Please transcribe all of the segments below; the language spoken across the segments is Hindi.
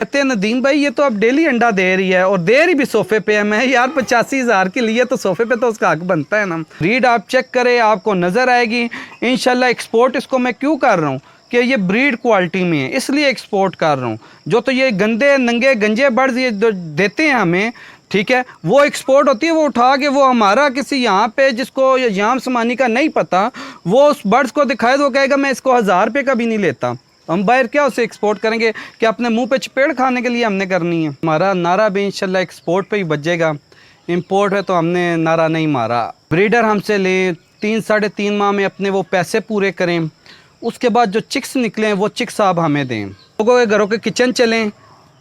कहते हैं नदीम भाई ये तो अब डेली अंडा दे रही है और दे रही भी सोफे पे है। मैं यार 85,000 के लिए तो सोफे पे तो उसका हक बनता है ना। ब्रीड आप चेक करें आपको नज़र आएगी इंशाल्लाह। एक्सपोर्ट इसको मैं क्यों कर रहा हूँ कि ये ब्रीड क्वालिटी में है इसलिए एक्सपोर्ट कर रहा हूँ। जो तो ये गंदे नंगे गंजे बर्ड्स ये देते हैं हमें, ठीक है, वो एक्सपोर्ट होती है, वो उठा के वो हमारा किसी यहाँ पे जिसको याम समानी का नहीं पता वो उस बर्ड्स को दिखाए तो वो कहेगा मैं इसको 1000 रुपये का भी नहीं लेता। हम बाहर क्या उसे एक्सपोर्ट करेंगे कि अपने मुंह पे चपेड़ खाने के लिए हमने करनी है। हमारा नारा भी इंशाल्लाह एक्सपोर्ट पे ही बजेगा। इंपोर्ट है तो हमने नारा नहीं मारा। ब्रीडर हमसे लें 3-3.5 माह में अपने वो पैसे पूरे करें, उसके बाद जो चिक्स निकलें वो चिक्स आप हमें दें। लोगों के घरों के किचन चलें।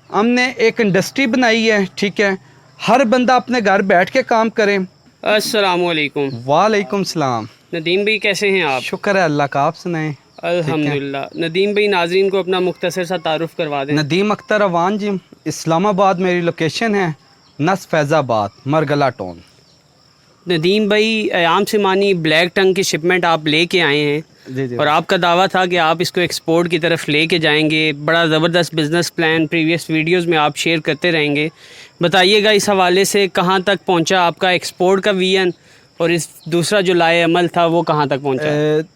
हमने एक इंडस्ट्री बनाई है, ठीक है, हर बंदा अपने घर बैठ के काम करें। अस्सलाम वालेकुम। वालेकुम सलाम। नदीम भाई कैसे हैं आप? शुक्र है अल्लाह का, आप सुनाएं। अल्हम्दुलिल्लाह। नदीम भाई नाजरीन को अपना मुख्तसर सा तारुफ करवा दें। नदीम अख्तर अवान जी, इस्लामाबाद मेरी लोकेशन है, नस फैज़ाबाद मरगला टाउन। नदीम भाई अयाम सिमानी ब्लैक टंग की शिपमेंट आप लेके आए हैं जी और आपका दावा था कि आप इसको एक्सपोर्ट की तरफ लेके जाएंगे। बड़ा ज़बरदस्त बिज़नेस प्लान प्रीवियस वीडियोस में आप शेयर करते रहेंगे। बताइएगा इस हवाले से कहाँ तक पहुँचा आपका एक्सपोर्ट का विजन और इस दूसरा जो लाए अमल था वो कहाँ तक पहुँचा?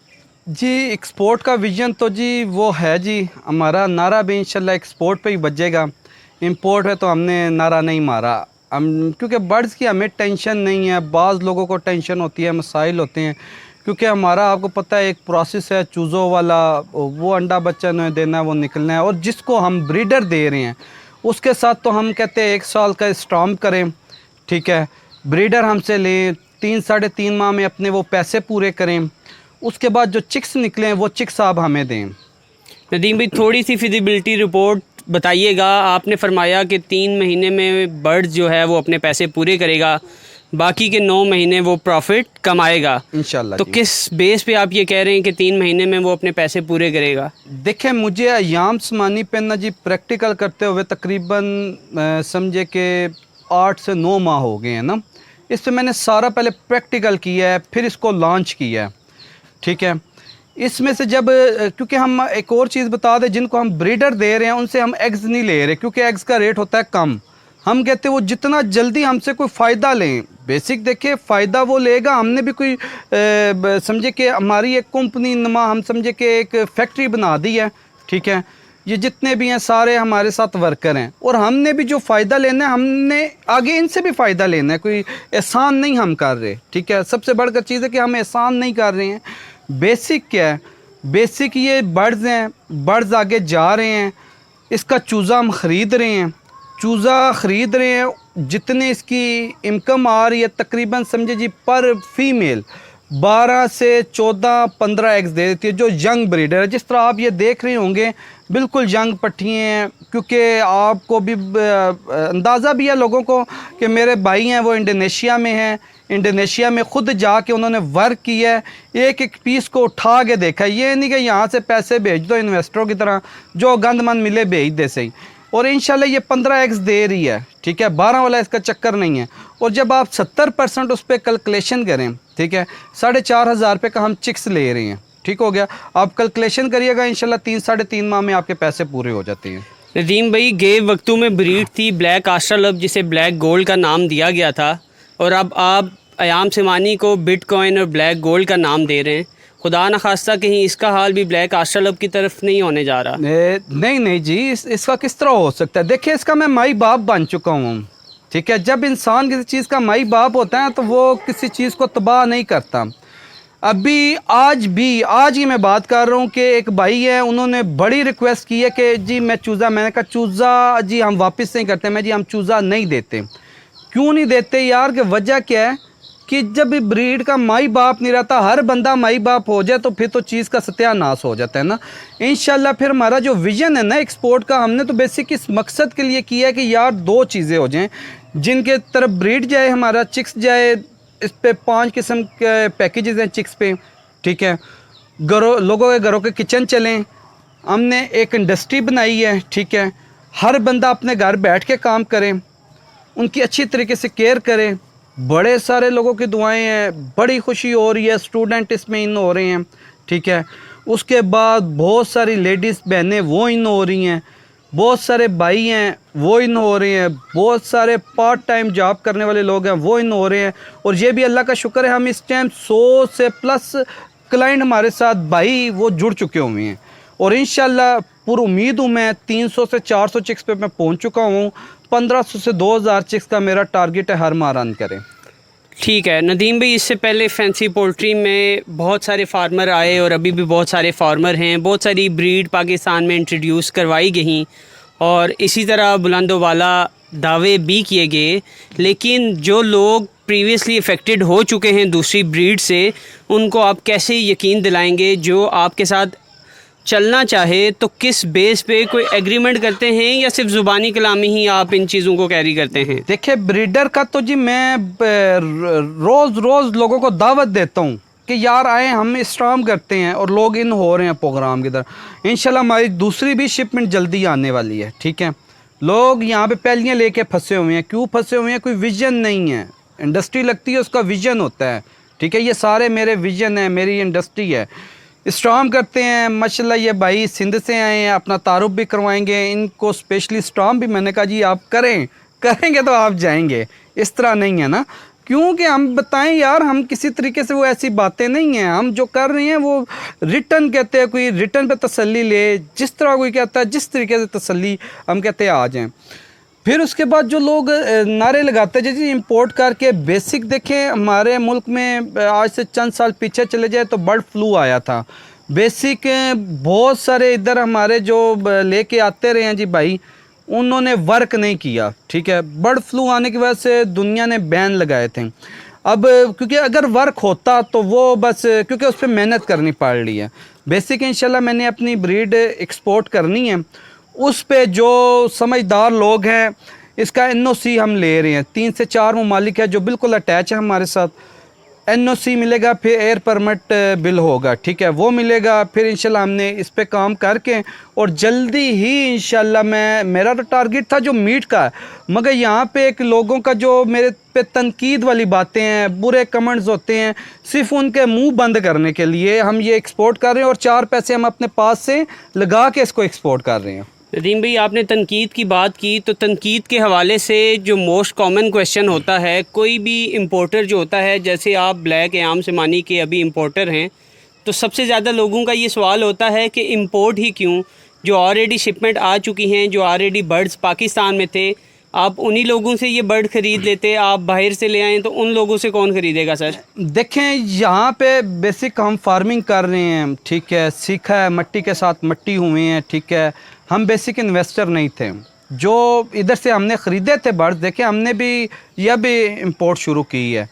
जी एक्सपोर्ट का विजन तो जी वो है जी, हमारा नारा भी इंशाल्लाह एक्सपोर्ट पे ही बजेगा। इंपोर्ट है तो हमने नारा नहीं मारा। हम क्योंकि बर्ड्स की हमें टेंशन नहीं है, बाज़ लोगों को टेंशन होती है, मसाइल होते हैं। क्योंकि हमारा आपको पता है एक प्रोसेस है चूज़ों वाला, वो अंडा बच्चा नहीं देना है, वो निकलना है। और जिसको हम ब्रीडर दे रहे हैं उसके साथ तो हम कहते हैं 1 साल का स्टॉम्प करें, ठीक है, ब्रीडर हमसे लें 3-3.5 माह में अपने वो पैसे पूरे करें, उसके बाद जो चिक्स निकले वो चिक्स आप हमें दें। नदीम भाई थोड़ी सी फिजिबिलिटी रिपोर्ट बताइएगा। आपने फरमाया कि 3 महीने में बर्ड जो है वो अपने पैसे पूरे करेगा, बाकी के 9 महीने वो प्रॉफिट कमाएगा इंशाल्लाह। तो किस बेस पे आप ये कह रहे हैं कि 3 महीने में वो अपने पैसे पूरे करेगा? देखें मुझे अयाम समानी पे ना जी प्रैक्टिकल करते हुए तकरीबन समझे कि 8 से 9 माह हो गए हैं ना। इस पर मैंने सारा पहले प्रैक्टिकल किया है, फिर इसको लॉन्च किया है, ठीक है। इसमें से जब क्योंकि हम एक और चीज़ बता दें, जिनको हम ब्रीडर दे रहे हैं उनसे हम एग्स नहीं ले रहे क्योंकि एग्स का रेट होता है कम। हम कहते हैं वो जितना जल्दी हमसे कोई फ़ायदा लें, बेसिक देखिए फ़ायदा वो लेगा। हमने भी कोई समझे कि हमारी एक कंपनी नमा हम समझे कि एक फैक्ट्री बना दी है, ठीक है। ये जितने भी हैं सारे हमारे साथ वर्कर हैं और हमने भी जो फ़ायदा लेना है हमने आगे इनसे भी फ़ायदा लेना है। कोई एहसान नहीं हम कर रहे, ठीक है। सबसे बढ़कर चीज़ है कि हम एहसान नहीं कर रहे हैं। बेसिक क्या है, बेसिक ये बर्ड्स हैं, बर्ड्स आगे जा रहे हैं, इसका चूज़ा हम ख़रीद रहे हैं, चूज़ा ख़रीद रहे हैं। जितने इसकी इनकम आ रही है तकरीबन समझे जी पर फीमेल 12 से 14-15 एग्स दे देती है जो यंग ब्रीडर है। जिस तरह आप ये देख रहे होंगे बिल्कुल यंग पट्टियाँ हैं। क्योंकि आपको भी अंदाज़ा भी है लोगों को कि मेरे भाई हैं वो इंडोनेशिया में हैं, इंडोनेशिया में ख़ुद जाके उन्होंने वर्क किया है, एक एक पीस को उठा के देखा। ये नहीं कि यहाँ से पैसे भेज दो इन्वेस्टरों की तरह जो गंद मन मिले भेज दे सही। और इंशाल्लाह ये 15 एग्स दे रही है, ठीक है, 12 वाला इसका चक्कर नहीं है। और जब आप 70% उस पर कैलकुलेशन करें, ठीक है, 4,500 रुपये का हम चिक्स ले रहे हैं, ठीक हो गया। आप कैलकुलेशन करिएगा इंशाल्लाह 3-3.5 माह में आपके पैसे पूरे हो जाते हैं। नदीम भाई गे वक्तों में ब्रीड थी ब्लैक आस्ट्रालब जिसे ब्लैक गोल्ड का नाम दिया गया था और अब आप अयाम सिमानी को बिटकॉइन और ब्लैक गोल्ड का नाम दे रहे हैं। खुदा न खास्ता कहीं इसका हाल भी ब्लैक आस्ट्रालब की तरफ नहीं होने जा रहा? नहीं जी, इसका किस तरह हो सकता है। देखिए इसका मैं माई बाप बन चुका हूँ, ठीक है। जब इंसान किसी चीज़ का माई बाप होता है तो वो किसी चीज़ को तबाह नहीं करता। अभी आज ही मैं बात कर रहा हूँ कि एक भाई है, उन्होंने बड़ी रिक्वेस्ट की है कि जी मैं चूज़ा, मैंने कहा चूज़ा जी हम वापस नहीं करते। मैं जी हम चूज़ा नहीं देते। क्यों नहीं देते यार? कि वजह क्या है कि जब ब्रीड का माई बाप नहीं रहता, हर बंदा माई बाप हो जाए तो फिर तो चीज़ का सत्यानाश हो जाता है ना। इंशाल्लाह फिर हमारा जो विज़न है ना एक्सपोर्ट का, हमने तो बेसिक इस मकसद के लिए किया है कि यार 2 चीज़ें हो जाएं जिनके तरफ ब्रीड जाए, हमारा चिक्स जाए। इस पे 5 किस्म के पैकेजेस हैं चिक्स पे, ठीक है। लोगों के घरों के किचन चलें। हमने एक इंडस्ट्री बनाई है, ठीक है, हर बंदा अपने घर बैठ के काम करें, उनकी अच्छी तरीके से केयर करें। बड़े सारे लोगों की दुआएं हैं, बड़ी खुशी हो रही है, स्टूडेंट इसमें इन हो रहे हैं, ठीक है। उसके बाद बहुत सारी लेडीज़ बहनें वो इन हो रही हैं, बहुत सारे भाई हैं वो इन हो रहे हैं, बहुत सारे पार्ट टाइम जॉब करने वाले लोग हैं वो इन हो रहे हैं। और ये भी अल्लाह का शुक्र है, हम इस टाइम 100 से प्लस क्लाइंट हमारे साथ भाई वो जुड़ चुके हुए हैं। और इंशाल्लाह पूरी उम्मीद हूँ, मैं 300 से 400 चिक्स पे मैं पहुँच चुका हूँ। 1500 से 2000 चिक्स का मेरा टारगेट है हर माह रन करें। ठीक है नदीम भाई, इससे पहले फैंसी पोल्ट्री में बहुत सारे फार्मर आए और अभी भी बहुत सारे फार्मर हैं, बहुत सारी ब्रीड पाकिस्तान में इंट्रोड्यूस करवाई गई और इसी तरह बुलंदोवाला दावे भी किए गए। लेकिन जो लोग प्रीवियसली अफेक्टेड हो चुके हैं दूसरी ब्रीड से, उनको आप कैसे यकीन दिलाएंगे? जो आपके साथ चलना चाहे तो किस बेस पे कोई एग्रीमेंट करते हैं या सिर्फ ज़ुबानी कलामी ही आप इन चीज़ों को कैरी करते हैं? देखिए ब्रीडर का तो जी मैं रोज़ रोज़ लोगों को दावत देता हूँ कि यार आए, हम स्ट्राम करते हैं और लोग इन हो रहे हैं प्रोग्राम की तरह। इंशाल्लाह हमारी दूसरी भी शिपमेंट जल्दी आने वाली है। ठीक है, लोग यहाँ पे पहलियाँ लेके फंसे हुए हैं। क्यों फंसे हुए हैं? कोई विजन नहीं है। इंडस्ट्री लगती है उसका विजन होता है। ठीक है, ये सारे मेरे विजन है, मेरी इंडस्ट्री है। स्ट्राम करते हैं माशाल्लाह। ये भाई सिंध से आए हैं, अपना तारुफ भी करवाएंगे। इनको स्पेशली स्ट्राम भी मैंने कहा जी आप करेंगे तो आप जाएंगे, इस तरह नहीं है ना। क्योंकि हम बताएं यार, हम किसी तरीके से वो ऐसी बातें नहीं हैं। हम जो कर रहे हैं वो रिटर्न कहते हैं, कोई रिटर्न पे तसल्ली ले, जिस तरह कोई कहता है जिस तरीके से तसल्ली, हम कहते हैं आ जाएं। फिर उसके बाद जो लोग नारे लगाते हैं जैसे इंपोर्ट करके, बेसिक देखें हमारे मुल्क में आज से चंद साल पीछे चले जाए तो बर्ड फ्लू आया था। बेसिक बहुत सारे इधर हमारे जो लेके आते रहे हैं जी भाई, उन्होंने वर्क नहीं किया। ठीक है, बर्ड फ्लू आने की वजह से दुनिया ने बैन लगाए थे। अब क्योंकि अगर वर्क होता तो वो बस क्योंकि उस पर मेहनत करनी पड़ रही है। बेसिक इंशाल्लाह मैंने अपनी ब्रीड एक्सपोर्ट करनी है। उस पे जो समझदार लोग हैं, इसका एनओसी हम ले रहे हैं। 3 से 4 ममालिक है जो बिल्कुल अटैच है हमारे साथ। एनओसी मिलेगा, फिर एयर परमिट बिल होगा। ठीक है, वो मिलेगा। फिर इंशाल्लाह हमने इस पे काम करके और जल्दी ही इंशाल्लाह मेरा तो टारगेट था जो मीट का है, मगर यहाँ पे एक लोगों का जो मेरे पे तनकीद वाली बातें हैं, बुरे कमेंट्स होते हैं, सिर्फ उनके मुंह बंद करने के लिए हम ये एक्सपोर्ट कर रहे हैं और 4 पैसे हम अपने पास से लगा के इसको एक्सपोर्ट कर रहे हैं। नदीम भाई, आपने तनकीद की बात की तो तनकीद के हवाले से जो मोस्ट कॉमन क्वेश्चन होता है, कोई भी इंपोर्टर जो होता है, जैसे आप ब्लैक याम सिमानी के अभी इंपोर्टर हैं, तो सबसे ज़्यादा लोगों का ये सवाल होता है कि इंपोर्ट ही क्यों? जो ऑलरेडी शिपमेंट आ चुकी हैं, जो ऑलरेडी बर्ड्स पाकिस्तान में थे, आप उन्हीं लोगों से ये बर्ड ख़रीद लेते। आप बाहर से ले आएँ तो उन लोगों से कौन ख़रीदेगा सर? देखें यहाँ पे बेसिक हम फार्मिंग कर रहे हैं। ठीक है, सीखा है, मट्टी के साथ मट्टी हुए हैं। ठीक है, हम बेसिक इन्वेस्टर नहीं थे जो इधर से हमने ख़रीदे थे बर्ड्स। देखें हमने भी यह भी इंपोर्ट शुरू की है।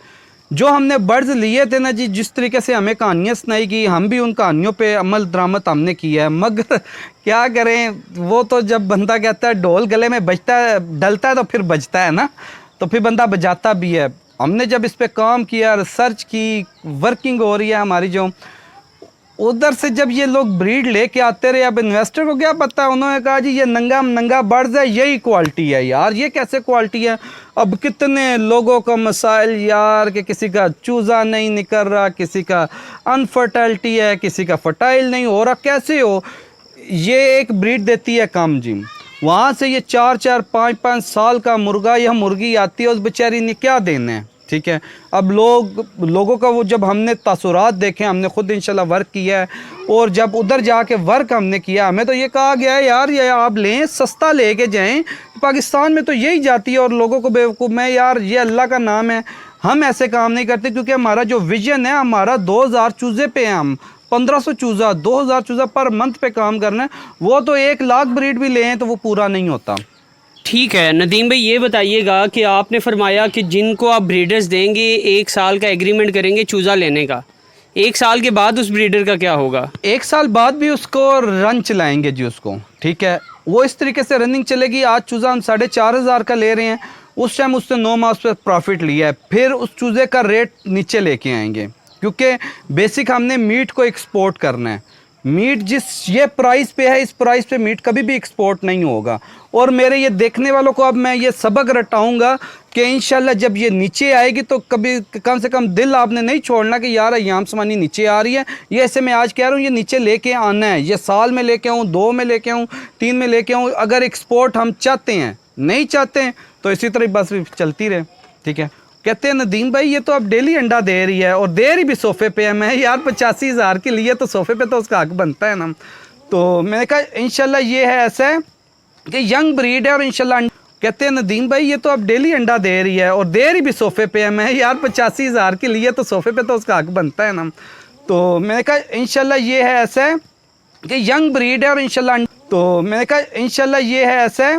जो हमने बर्ड्स लिए थे ना जी, जिस तरीके से हमें कहानियाँ सुनाई गई, हम भी उन कहानियों पे अमल दरामद हमने किया है। मगर क्या करें, वो तो जब बंदा कहता है ढोल गले में बजता है, डलता है तो फिर बजता है ना, तो फिर बंदा बजाता भी है। हमने जब इस पे काम किया, रिसर्च की, वर्किंग हो रही है हमारी, जो उधर से जब ये लोग ब्रीड लेके आते रहे, अब इन्वेस्टर को क्या पता, उन्होंने कहा जी ये नंगा बर्ड्स है, यही क्वालिटी है यार, ये कैसे क्वालिटी है। अब कितने लोगों का मसाइल यार कि किसी का चूज़ा नहीं निकल रहा, किसी का अनफर्टाइलिटी है, किसी का फर्टाइल नहीं हो रहा। कैसे हो? ये एक ब्रीड देती है कम जी, वहाँ से ये 4-4, 5-5 साल का मुर्गा या मुर्गी आती है, उस बेचारी ने क्या देना है। ठीक है, अब लोगों का वो जब हमने तासुरात देखे, हमने ख़ुद इंशाल्लाह वर्क किया है, और जब उधर जाके वर्क हमने किया, हमें तो ये कहा गया है यार ये आप लें, सस्ता लेके जाएं, पाकिस्तान में तो यही जाती है। और लोगों को बेवकूफ़, मैं यार ये अल्लाह का नाम है, हम ऐसे काम नहीं करते, क्योंकि हमारा जो विजन है, हमारा 2000 चूज़े पे हैं हम, 1500 चूज़ा, 2000 चूज़ा पर मंथ पे काम करना है। वो तो 1 लाख ब्रीड भी लें तो वो पूरा नहीं होता। ठीक है नदीम भाई, ये बताइएगा कि आपने फरमाया कि जिनको आप ब्रीडर्स देंगे 1 साल का एग्रीमेंट करेंगे चूज़ा लेने का, 1 साल के बाद उस ब्रीडर का क्या होगा? 1 साल बाद भी उसको रन चलाएंगे जी उसको। ठीक है, वो इस तरीके से रनिंग चलेगी। आज चूज़ा हम 4500 का ले रहे हैं, उस टाइम उससे 9 माह पर प्रॉफिट लिया है, फिर उस चूज़े का रेट नीचे लेके आएंगे, क्योंकि बेसिक हमने मीट को एक्सपोर्ट करना है। मीट जिस ये प्राइस पे है, इस प्राइस पे मीट कभी भी एक्सपोर्ट नहीं होगा। और मेरे ये देखने वालों को अब मैं ये सबक रटाऊँगा कि इंशाल्लाह जब ये नीचे आएगी तो कभी कम से कम दिल आपने नहीं छोड़ना कि यार अय्याम समानी नीचे आ रही है। ये ऐसे मैं आज कह रहा हूँ, ये नीचे लेके आना है। ये साल में लेके आऊँ, 2 में लेके आऊँ, 3 में लेके आऊँ। अगर एक्सपोर्ट हम चाहते हैं, नहीं चाहते हैं तो इसी तरह बस चलती रहे। ठीक है। कहते हैं नदीम भाई ये तो अब डेली अंडा दे रही है और दे रही भी सोफ़े पे है। मैं यार 85,000 के लिए तो सोफ़े पे तो उसका हक बनता है ना। तो मैंने कहा इंशाल्लाह ये है ऐसा है कि यंग ब्रीड है और इंशाल्लाह कहते हैं नदीम भाई ये तो अब डेली अंडा दे रही है और दे रही भी सोफ़े पे है। मैं यार 85,000 के लिए तो सोफ़े पे तो उसका हक बनता है ना। तो मैंने कहा इंशाल्लाह ये है ऐसा है कि यंग ब्रीड है और इंशाल्लाह तो मैंने कहा इंशाल्लाह ये है ऐसा है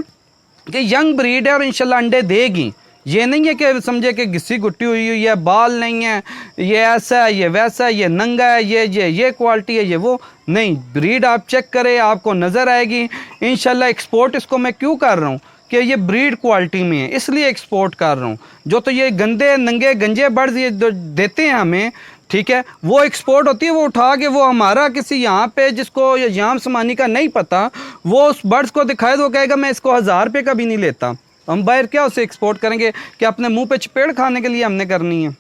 कि यंग ब्रीड है और इंशाल्लाह अंडे देगी। ये नहीं है कि समझे कि घिसी गुट्टी हुई है, बाल नहीं है, ये ऐसा है, ये वैसा है, ये नंगा है, ये क्वालिटी है, ये वो नहीं। ब्रीड आप चेक करें, आपको नज़र आएगी इंशाल्लाह। एक्सपोर्ट इसको मैं क्यों कर रहा हूँ कि ये ब्रीड क्वालिटी में है, इसलिए एक्सपोर्ट कर रहा हूँ। जो तो ये गंदे नंगे गंजे बर्ड्स ये देते हैं हमें, ठीक है, वो एक्सपोर्ट होती है, वो उठा के वो हमारा किसी यहाँ पे जिसको अय्याम समानी का नहीं पता, वो उस बर्ड्स को दिखाए तो वो कहेगा मैं इसको 1000 रुपये का भी नहीं लेता। हम बाहर क्या उसे एक्सपोर्ट करेंगे कि अपने मुंह पे चपेड़ खाने के लिए हमने करनी है।